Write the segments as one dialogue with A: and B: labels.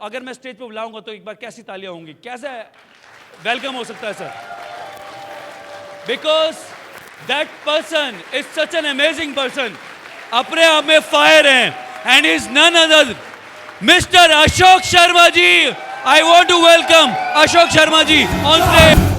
A: अगर मैं स्टेज पे बुलाऊंगा तो एक बार कैसी तालियां होंगी, कैसे वेलकम हो सकता है sir? Because that person is such an amazing person, अपने आप में फायर है, and is none other mister Ashok Sharma ji. I want to welcome Ashok Sharma ji on stage.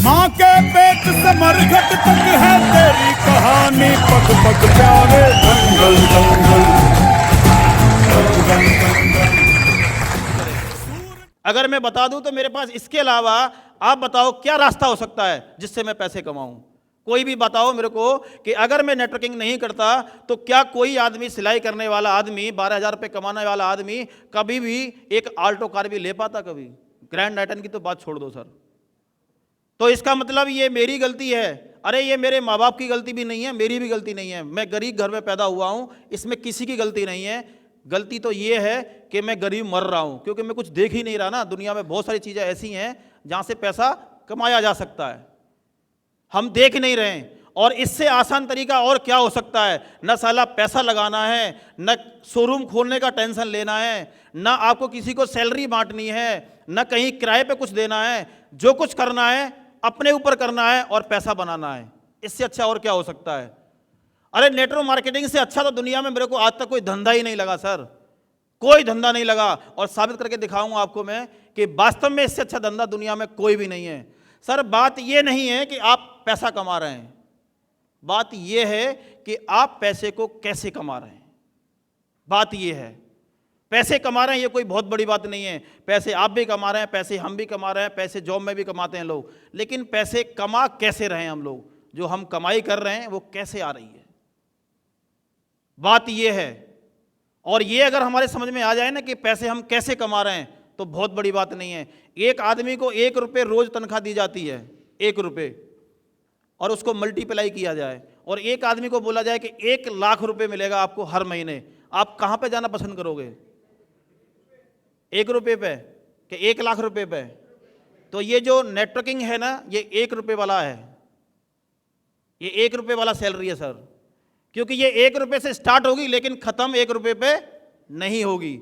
B: माँ के पेट से मरघट तक है तेरी कहानी, पग पग प्यारे दंगल दंगल।
C: अगर मैं बता दूं तो मेरे पास इसके अलावा आप बताओ क्या रास्ता हो सकता है जिससे मैं पैसे कमाऊं? कोई भी बताओ मेरे को कि अगर मैं नेटवर्किंग नहीं करता तो क्या कोई आदमी, सिलाई करने वाला आदमी, 12,000 रुपये कमाने वाला आदमी कभी भी एक आल्टो कार भी ले पाता? कभी ग्रैंड नाइटन की तो बात छोड़ दो सर। तो इसका मतलब ये मेरी गलती है? अरे ये मेरे माँ बाप की गलती भी नहीं है, मेरी भी गलती नहीं है। मैं गरीब घर में पैदा हुआ हूँ, इसमें किसी की गलती नहीं है। गलती तो ये है कि मैं गरीब मर रहा हूँ, क्योंकि मैं कुछ देख ही नहीं रहा ना। दुनिया में बहुत सारी चीज़ें ऐसी हैं जहाँ से पैसा कमाया जा सकता है, हम देख नहीं रहे हैं। और इससे आसान तरीका और क्या हो सकता है? न साला पैसा लगाना है, न शोरूम खोलने का टेंशन लेना है, न आपको किसी को सैलरी बांटनी है, न कहीं किराए पे कुछ देना है। जो कुछ करना है अपने ऊपर करना है और पैसा बनाना है। इससे अच्छा और क्या हो सकता है? अरे नेटवर्क मार्केटिंग से अच्छा तो दुनिया में मेरे को आज तक कोई धंधा ही नहीं लगा सर, कोई धंधा नहीं लगा। और साबित करके दिखाऊंगा आपको मैं कि वास्तव में इससे अच्छा धंधा दुनिया में कोई भी नहीं है। सर बात यह नहीं है कि आप पैसा कमा रहे हैं, बात यह है कि आप पैसे को कैसे कमा रहे हैं। बात यह है, पैसे कमा रहे हैं ये कोई बहुत बड़ी बात नहीं है। पैसे आप भी कमा रहे हैं, पैसे हम भी कमा रहे हैं, पैसे जॉब में भी कमाते हैं लोग, लेकिन पैसे कमा कैसे रहे हैं हम लोग? जो हम कमाई कर रहे हैं वो कैसे आ रही है, बात यह है। और ये अगर हमारे समझ में आ जाए ना कि पैसे हम कैसे कमा रहे हैं, तो बहुत बड़ी बात नहीं है। एक आदमी को 1 रुपये रोज तनख्वाह दी जाती है, 1 रुपये, और उसको मल्टीप्लाई किया जाए और एक आदमी को बोला जाए कि 1 लाख रुपए मिलेगा आपको हर महीने, आप कहां पे जाना पसंद करोगे? 1 रुपये पे कि 1 लाख रुपए पे? तो ये जो नेटवर्किंग है ना, ये 1 रुपये वाला है, ये 1 रुपये वाला सैलरी है सर। क्योंकि ये 1 रुपये से स्टार्ट होगी लेकिन खत्म 1 रुपये पे नहीं होगी।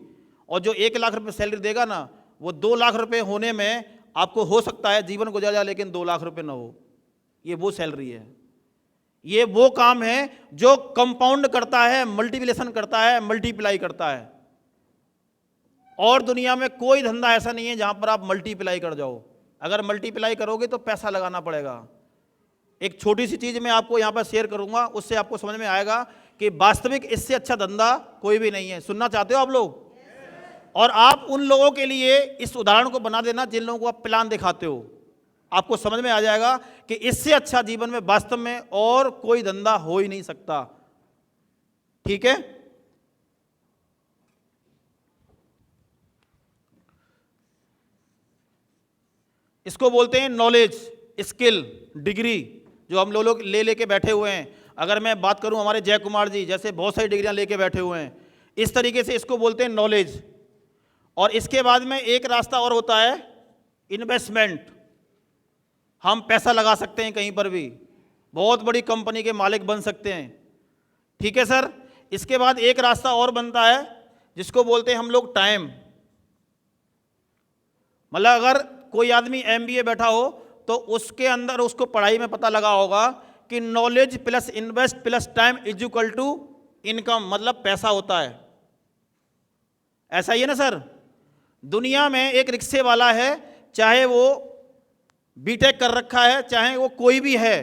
C: और जो 1 लाख रुपए सैलरी देगा ना, वो 2 लाख रुपए होने में आपको हो सकता है जीवन गुजर जाए, लेकिन 2 लाख रुपए ना हो। ये वो सैलरी है, ये वो काम है जो कंपाउंड करता है, मल्टीप्लिकेशन करता है, मल्टीप्लाई करता है। और दुनिया में कोई धंधा ऐसा नहीं है जहां पर आप मल्टीप्लाई कर जाओ। अगर मल्टीप्लाई करोगे तो पैसा लगाना पड़ेगा। एक छोटी सी चीज मैं आपको यहां पर शेयर करूंगा, उससे आपको समझ में आएगा कि वास्तविक इससे अच्छा धंधा कोई भी नहीं है। सुनना चाहते हो आप लोग? और आप उन लोगों के लिए इस उदाहरण को बना देना जिन लोगों को आप प्लान दिखाते हो, आपको समझ में आ जाएगा कि इससे अच्छा जीवन में वास्तव में और कोई धंधा हो ही नहीं सकता। ठीक है? इसको बोलते हैं नॉलेज, स्किल, डिग्री, जो हम लोग ले लेके बैठे हुए हैं। अगर मैं बात करूं हमारे जय कुमार जी जैसे बहुत सारी डिग्रियां लेके बैठे हुए हैं, इस तरीके से इसको बोलते हैं नॉलेज। और इसके बाद में एक रास्ता और होता है इन्वेस्टमेंट। हम पैसा लगा सकते हैं कहीं पर भी, बहुत बड़ी कंपनी के मालिक बन सकते हैं। ठीक है सर? इसके बाद एक रास्ता और बनता है जिसको बोलते हैं हम लोग टाइम। मतलब अगर कोई आदमी MBA बैठा हो तो उसके अंदर उसको पढ़ाई में पता लगा होगा कि knowledge plus invest plus time is equal to income, मतलब पैसा होता है। ऐसा ही है ना सर? दुनिया में एक रिक्शे वाला है, चाहे वो बीटेक कर रखा है, चाहे वो कोई भी है,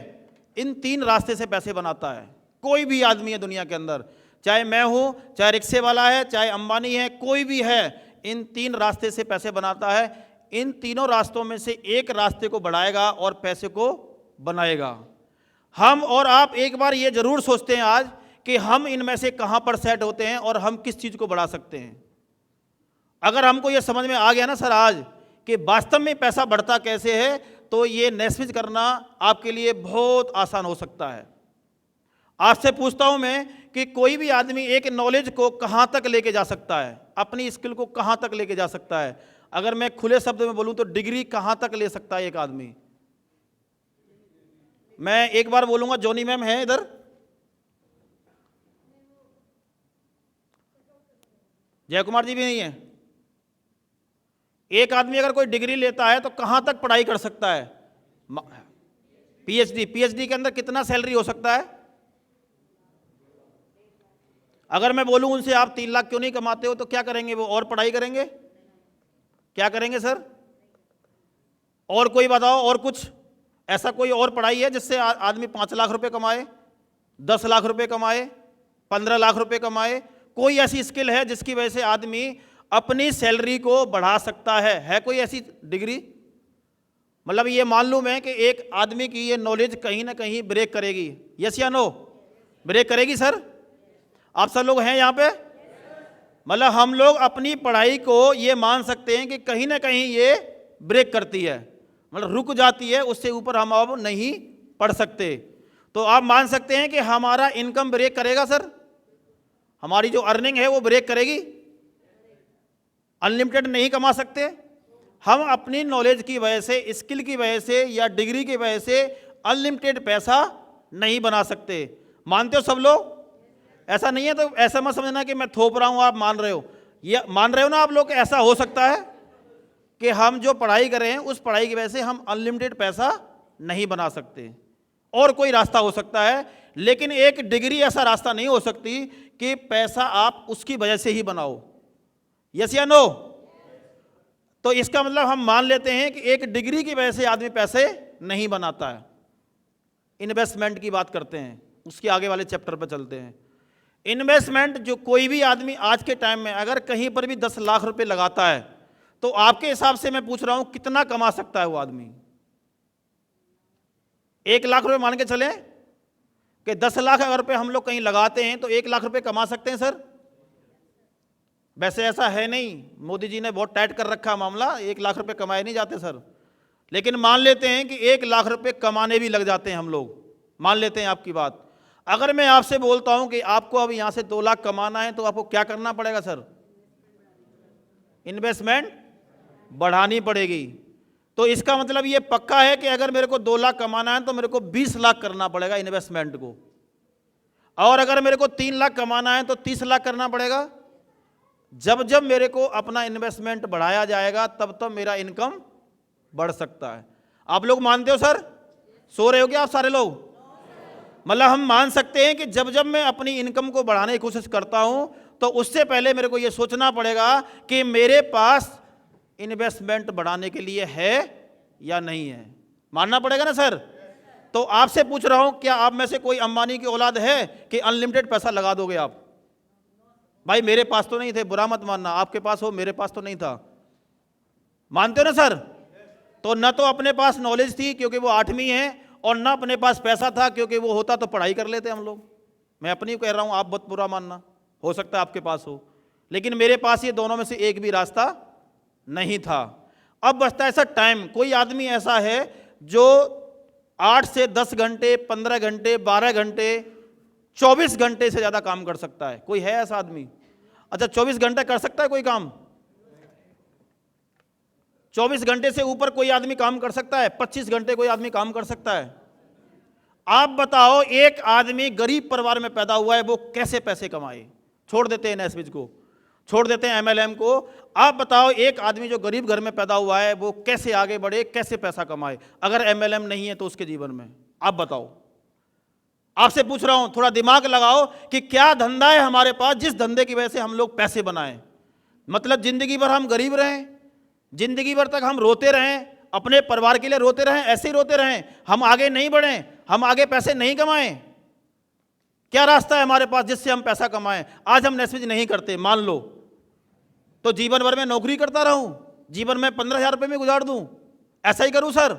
C: इन 3 रास्ते से पैसे बनाता है। कोई भी आदमी है दुनिया के अंदर, चाहे मैं हूं, चाहे रिक्शे वाला है, चाहे अंबानी है, कोई भी है, इन 3 रास्ते से पैसे बनाता है। इन तीनों रास्तों में से एक रास्ते को बढ़ाएगा और पैसे को बनाएगा। हम और आप एक बार ये जरूर सोचते हैं आज कि हम इनमें से कहां पर सेट होते हैं और हम किस चीज को बढ़ा सकते हैं। अगर हमको ये समझ में आ गया ना सर आज कि वास्तव में पैसा बढ़ता कैसे है, तो ये नैस्विच करना आपके लिए बहुत आसान हो सकता है। आपसे पूछता हूं मैं कि कोई भी आदमी एक नॉलेज को कहां तक लेके जा सकता है, अपनी स्किल को कहां तक लेके जा सकता है? अगर मैं खुले शब्द में बोलूं तो डिग्री कहां तक ले सकता है एक आदमी? मैं एक बार बोलूंगा, जॉनी मैम है इधर? जय कुमार जी भी नहीं है। एक आदमी अगर कोई डिग्री लेता है तो कहां तक पढ़ाई कर सकता है? पीएचडी। पीएचडी के अंदर कितना सैलरी हो सकता है? अगर मैं बोलूं उनसे आप 3 लाख क्यों नहीं कमाते हो, तो क्या करेंगे वो? और पढ़ाई करेंगे? क्या करेंगे सर? और कोई बताओ, और कुछ ऐसा कोई और पढ़ाई है जिससे आदमी 5 लाख रुपए कमाए, 10 लाख रुपए कमाए, 15 लाख रुपए कमाए? कोई ऐसी स्किल है जिसकी वजह से आदमी अपनी सैलरी को बढ़ा सकता है कोई ऐसी डिग्री? मतलब ये मान लूं मैं कि एक आदमी की ये नॉलेज कहीं ना कहीं ब्रेक करेगी, यस या नो? ब्रेक करेगी सर? आप सब लोग हैं यहाँ पे? मतलब हम लोग अपनी पढ़ाई को ये मान सकते हैं कि कहीं ना कहीं ये ब्रेक करती है, मतलब रुक जाती है, उससे ऊपर हम अब नहीं पढ़ सकते। तो आप मान सकते हैं कि हमारा इनकम ब्रेक करेगा सर? हमारी जो अर्निंग है वो ब्रेक करेगी? अनलिमिटेड नहीं कमा सकते हम। अपनी नॉलेज की वजह से, स्किल की वजह से या डिग्री की वजह से अनलिमिटेड पैसा नहीं बना सकते। मानते हो सब लोग? ऐसा नहीं है तो ऐसा मत समझना कि मैं थोप रहा हूं, आप मान रहे हो। ये मान रहे हो ना आप लोग? ऐसा हो सकता है कि हम जो पढ़ाई कर रहे हैं उस पढ़ाई की वजह से हम अनलिमिटेड पैसा नहीं बना सकते। और कोई रास्ता हो सकता है, लेकिन एक डिग्री ऐसा रास्ता नहीं हो सकती कि पैसा आप उसकी वजह से ही बनाओ, यस या नो? तो इसका मतलब हम मान लेते हैं कि एक डिग्री की वजह से आदमी पैसे नहीं बनाता है। इन्वेस्टमेंट की बात करते हैं, उसके आगे वाले चैप्टर पर चलते हैं। इन्वेस्टमेंट, जो कोई भी आदमी आज के टाइम में अगर कहीं पर भी 10 लाख रुपए लगाता है तो आपके हिसाब से मैं पूछ रहा हूं कितना कमा सकता है वो आदमी? 1 लाख रुपए मान के चले कि 10 लाख अगर रुपए हम लोग कहीं लगाते हैं तो 1 लाख रुपए कमा सकते हैं सर? वैसे ऐसा है नहीं, मोदी जी ने बहुत टाइट कर रखा मामला, 1 लाख रुपए कमाए नहीं जाते सर। लेकिन मान लेते हैं कि 1 लाख रुपए कमाने भी लग जाते हैं हम लोग, मान लेते हैं आपकी बात। अगर मैं आपसे बोलता हूं कि आपको अब यहां से 2 लाख कमाना है तो आपको क्या करना पड़ेगा सर? इन्वेस्टमेंट बढ़ानी पड़ेगी। तो इसका मतलब ये पक्का है कि अगर मेरे को 2 लाख कमाना है तो मेरे को 20 लाख करना पड़ेगा इन्वेस्टमेंट को, और अगर मेरे को 3 लाख कमाना है तो 30 लाख करना पड़ेगा। जब जब मेरे को अपना इन्वेस्टमेंट बढ़ाया जाएगा तब तब मेरा इनकम बढ़ सकता है। आप लोग मानते हो सर? सो रहे हो क्या आप सारे लोग? मतलब हम मान सकते हैं कि जब जब मैं अपनी इनकम को बढ़ाने की कोशिश करता हूं तो उससे पहले मेरे को यह सोचना पड़ेगा कि मेरे पास इन्वेस्टमेंट बढ़ाने के लिए है या नहीं है। मानना पड़ेगा ना सर? तो आपसे पूछ रहा हूं, क्या आप में से कोई अंबानी की औलाद है कि अनलिमिटेड पैसा लगा दोगे आप? भाई मेरे पास तो नहीं थे, बुरा मत मानना, आपके पास हो, मेरे पास तो नहीं था। मानते हो ना सर? तो न तो अपने पास नॉलेज थी क्योंकि वो 8वीं है, और ना अपने पास पैसा था क्योंकि वो होता तो पढ़ाई कर लेते हम लोग। मैं अपनी कह रहा हूं, आप बहुत बुरा मानना, हो सकता है आपके पास हो, लेकिन मेरे पास ये दोनों में से एक भी रास्ता नहीं था। अब बचता है सर टाइम। कोई आदमी ऐसा है जो 8 से 10 घंटे, 15 घंटे, 12 घंटे, 24 घंटे से ज्यादा काम कर सकता है? कोई है ऐसा आदमी? अच्छा, 24 घंटे कर सकता है कोई काम? 24 घंटे से ऊपर कोई आदमी काम कर सकता है? 25 घंटे कोई आदमी काम कर सकता है? आप बताओ, एक आदमी गरीब परिवार में पैदा हुआ है, वो कैसे पैसे कमाए? छोड़ देते हैं एनएसविज को, छोड़ देते हैं एमएलएम को। आप बताओ, एक आदमी जो गरीब घर में पैदा हुआ है वो कैसे आगे बढ़े, कैसे पैसा कमाए अगर एमएलएम नहीं है तो उसके जीवन में? आप बताओ। आपसे पूछ रहा हूं, थोड़ा दिमाग लगाओ कि क्या धंधा है हमारे पास जिस धंधे की वजह से हम लोग पैसे बनाएं। मतलब जिंदगी भर हम गरीब रहें, जिंदगी भर तक हम रोते रहें, अपने परिवार के लिए रोते रहें, ऐसे ही रोते रहें, हम आगे नहीं बढ़ें, हम आगे पैसे नहीं कमाएं? क्या रास्ता है हमारे पास जिससे हम पैसा कमाएं? आज हम एनएसविज नहीं करते मान लो, तो जीवन भर में नौकरी करता रहूं, जीवन में 15,000 रुपए में गुजार दूं, ऐसा ही करूं सर?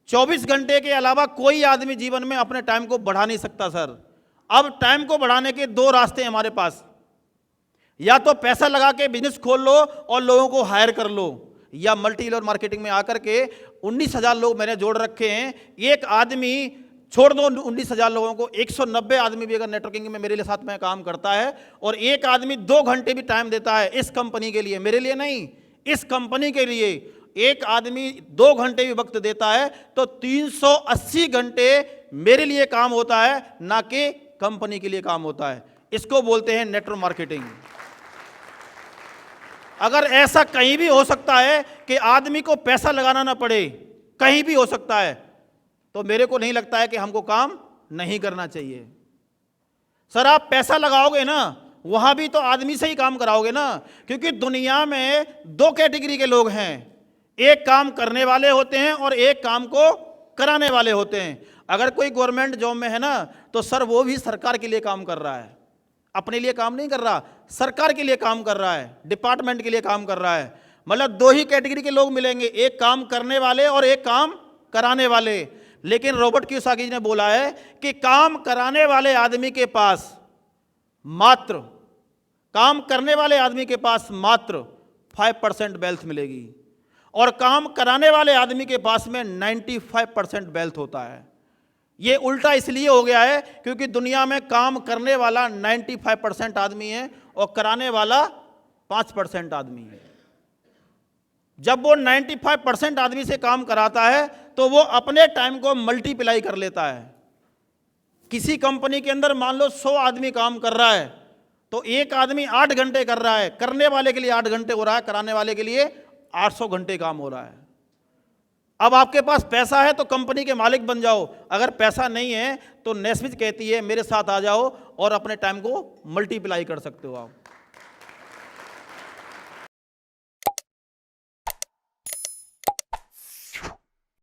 C: 24 घंटे के अलावा कोई आदमी जीवन में अपने टाइम को बढ़ा नहीं सकता सर। अब टाइम को बढ़ाने के 2 रास्ते हैं हमारे पास। या तो पैसा लगा के बिजनेस खोल लो और लोगों को हायर कर लो, या मल्टी लेवल मार्केटिंग में आकर के 19,000 लोग मैंने जोड़ रखे हैं। एक आदमी, छोड़ दो 19,000 लोगों को, 190 आदमी भी अगर नेटवर्किंग में मेरे लिए साथ में काम करता है और एक आदमी 2 घंटे भी टाइम देता है इस कंपनी के लिए, मेरे लिए नहीं, इस कंपनी के लिए एक आदमी 2 घंटे भी वक्त देता है तो 380 घंटे मेरे लिए काम होता है, ना कि कंपनी के लिए काम होता है। इसको बोलते हैं नेटवर्क मार्केटिंग। अगर ऐसा कहीं भी हो सकता है कि आदमी को पैसा लगाना ना पड़े, कहीं भी हो सकता है, तो मेरे को नहीं लगता है कि हमको काम नहीं करना चाहिए। सर आप पैसा लगाओगे ना, वहां भी तो आदमी से ही काम कराओगे ना, क्योंकि दुनिया में 2 कैटेगरी के लोग हैं, एक काम करने वाले होते हैं और एक काम को कराने वाले होते हैं। अगर कोई गवर्नमेंट जॉब में है ना, तो सर वो भी सरकार के लिए काम कर रहा है, अपने लिए काम नहीं कर रहा, सरकार के लिए काम कर रहा है, डिपार्टमेंट के लिए काम कर रहा है। मतलब 2 ही कैटेगरी के लोग मिलेंगे, एक काम करने वाले और एक काम कराने वाले। लेकिन रॉबर्ट कियोसाकी ने बोला है कि काम कराने वाले आदमी के पास मात्र 5% वेल्थ मिलेगी और काम कराने वाले आदमी के पास में 95% वेल्थ होता है। ये उल्टा इसलिए हो गया है क्योंकि दुनिया में काम करने वाला 95% आदमी है और कराने वाला 5% आदमी है। जब वो 95% आदमी से काम कराता है तो वो अपने टाइम को मल्टीप्लाई कर लेता है। किसी कंपनी के अंदर मान लो 100 आदमी काम कर रहा है तो एक आदमी 8 घंटे कर रहा है, करने वाले के लिए 8 घंटे हो रहा है, कराने वाले के लिए 800 घंटे काम हो रहा है। अब आपके पास पैसा है तो कंपनी के मालिक बन जाओ, अगर पैसा नहीं है तो नेस्मिथ कहती है मेरे साथ आ जाओ और अपने टाइम को मल्टीप्लाई कर सकते हो आप।